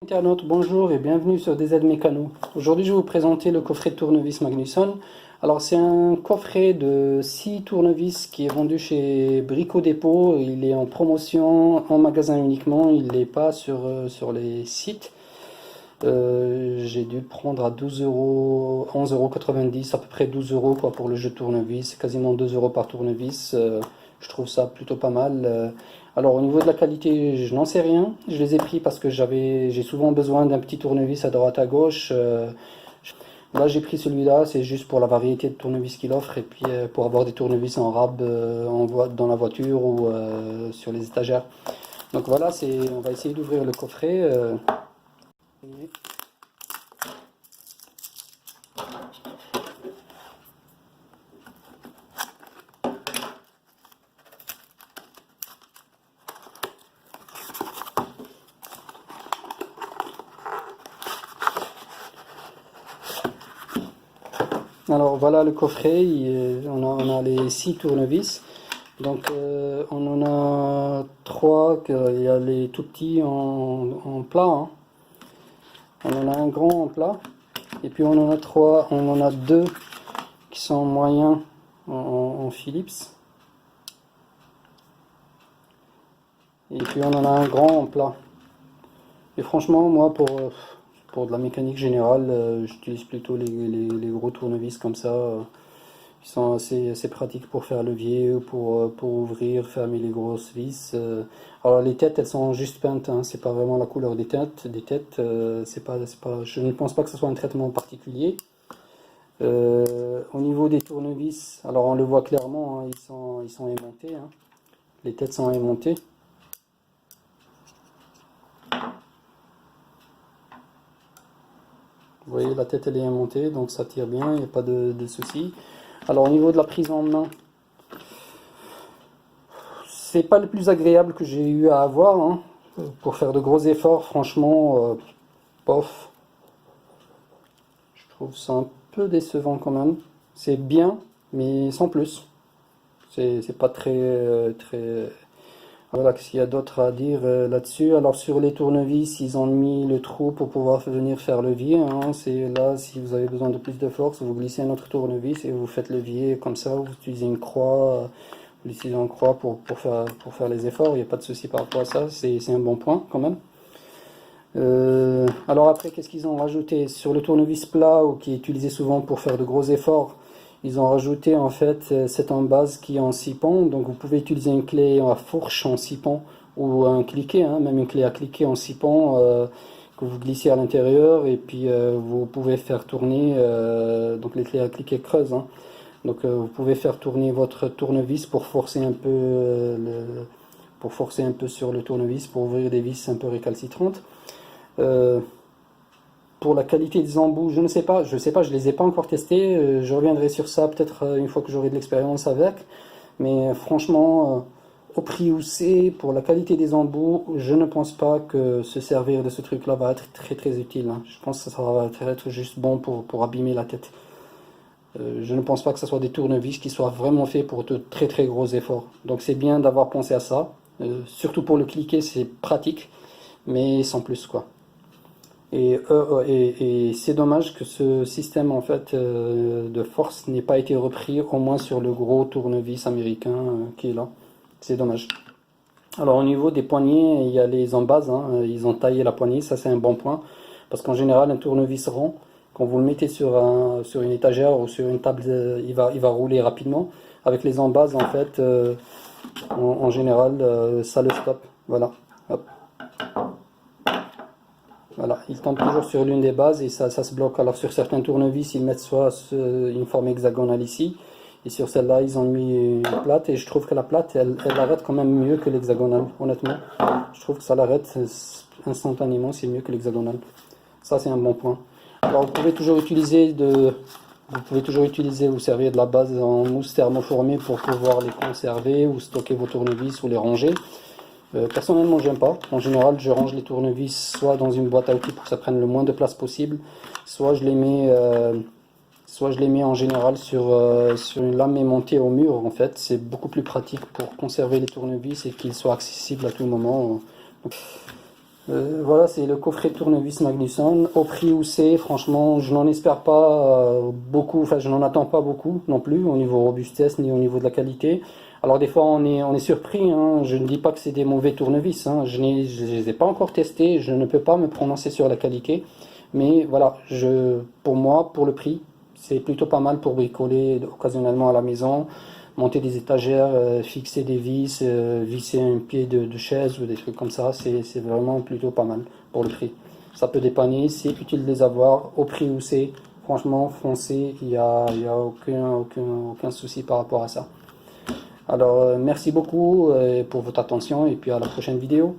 Internautes, bonjour et bienvenue sur DZ Mécano. Aujourd'hui, je vais vous présenter le coffret de tournevis Magnusson. Alors, c'est un coffret de 6 tournevis qui est vendu chez Brico Dépôt. Il est en promotion en magasin uniquement, il n'est pas sur les sites. J'ai dû le prendre à 12 euros, 11,90 €, à peu près 12 euros quoi, pour le jeu de tournevis. C'est quasiment 2 euros par tournevis. Je trouve ça plutôt pas mal. Alors au niveau de la qualité, je n'en sais rien. Je les ai pris parce que j'ai souvent besoin d'un petit tournevis à droite à gauche. Là j'ai pris celui-là, c'est juste pour la variété de tournevis qu'il offre et puis pour avoir des tournevis en rab dans la voiture ou sur les étagères. Donc voilà, on va essayer d'ouvrir le coffret. Alors voilà le coffret, on a les 6 tournevis. Donc on en a 3, il y a les tout petits en plat, hein. On en a un grand en plat, et puis on en a 3, on en a 2 qui sont moyens en Philips. Et puis on en a un grand en plat. Et franchement, moi pour de la mécanique générale, j'utilise plutôt les gros tournevis comme ça. Ils sont assez pratiques pour faire levier, pour ouvrir, fermer les grosses vis. Alors les têtes, elles sont juste peintes, hein, c'est pas vraiment la couleur des têtes. Je ne pense pas que ce soit un traitement particulier. Au niveau des tournevis, alors on le voit clairement, hein, ils sont aimantés, hein. Les têtes sont aimantées. Vous voyez, la tête elle est aimantée, donc ça tire bien, il n'y a pas de souci. Alors au niveau de la prise en main, c'est pas le plus agréable que j'ai eu à avoir, hein. Pour faire de gros efforts, franchement, pof. Je trouve ça un peu décevant quand même. C'est bien, mais sans plus. C'est pas très. Voilà, qu'est-ce qu'il y a d'autre à dire là-dessus? Alors sur les tournevis, ils ont mis le trou pour pouvoir venir faire levier, hein. C'est là, si vous avez besoin de plus de force, vous glissez un autre tournevis et vous faites levier comme ça. Vous utilisez une croix, vous utilisez une croix pour faire les efforts. Il n'y a pas de souci par rapport à ça. C'est un bon point quand même. Alors après, qu'est-ce qu'ils ont rajouté? Sur le tournevis plat, ou qui est utilisé souvent pour faire de gros efforts, ils ont rajouté en fait cette embase qui est en 6 pans. Donc vous pouvez utiliser une clé à fourche en 6 pans ou un cliquet, hein, même une clé à cliquer en 6 pans que vous glissez à l'intérieur et puis vous pouvez faire tourner, donc les clés à cliquer creusent, hein. Donc vous pouvez faire tourner votre tournevis pour forcer un peu, sur le tournevis pour ouvrir des vis un peu récalcitrantes. Euh, pour la qualité des embouts, je ne sais pas, je les ai pas encore testés. Je reviendrai sur ça peut-être une fois que j'aurai de l'expérience avec. Mais franchement, au prix où c'est, pour la qualité des embouts, je ne pense pas que se servir de ce truc-là va être très très utile, hein. Je pense que ça va être juste bon pour abîmer la tête. Je ne pense pas que ce soit des tournevis qui soient vraiment faits pour de très très gros efforts. Donc c'est bien d'avoir pensé à ça. Surtout pour le cliquer, c'est pratique, mais sans plus quoi. Et c'est dommage que ce système en fait de force n'ait pas été repris au moins sur le gros tournevis américain qui est là. C'est dommage. Alors au niveau des poignées, il y a les embases, hein, ils ont taillé la poignée, ça c'est un bon point. Parce qu'en général, un tournevis rond, quand vous le mettez sur une étagère ou sur une table, il va rouler rapidement. Avec les embases, en fait, en général, ça le stoppe. Voilà. Hop. Voilà, ils tombent toujours sur l'une des bases et ça se bloque. Alors sur certains tournevis, ils mettent soit une forme hexagonale ici, et sur celle-là, ils ont mis une plate, et je trouve que la plate, elle arrête quand même mieux que l'hexagonale, honnêtement. Je trouve que ça l'arrête instantanément, c'est mieux que l'hexagonale. Ça, c'est un bon point. Alors vous pouvez toujours utiliser vous servir de la base en mousse thermoformée pour pouvoir les conserver ou stocker vos tournevis ou les ranger. Personnellement, j'aime pas. En général, je range les tournevis soit dans une boîte à outils pour que ça prenne le moins de place possible, soit je les mets en général sur une lame aimantée au mur. En fait, c'est beaucoup plus pratique pour conserver les tournevis et qu'ils soient accessibles à tout moment. Donc, Voilà, c'est le coffret tournevis Magnusson. Au prix où c'est, franchement, je n'en espère pas beaucoup, enfin je n'en attends pas beaucoup non plus au niveau robustesse ni au niveau de la qualité. Alors des fois on est surpris, hein. Je ne dis pas que c'est des mauvais tournevis, hein. Je ne les ai pas encore testés, je ne peux pas me prononcer sur la qualité. Mais voilà, pour moi, pour le prix, c'est plutôt pas mal pour bricoler occasionnellement à la maison, monter des étagères, fixer des vis, visser un pied de chaise ou des trucs comme ça, c'est vraiment plutôt pas mal pour le prix. Ça peut dépanner, c'est utile de les avoir au prix où c'est. Franchement, foncez, il y a aucun souci par rapport à ça. Alors, merci beaucoup pour votre attention et puis à la prochaine vidéo.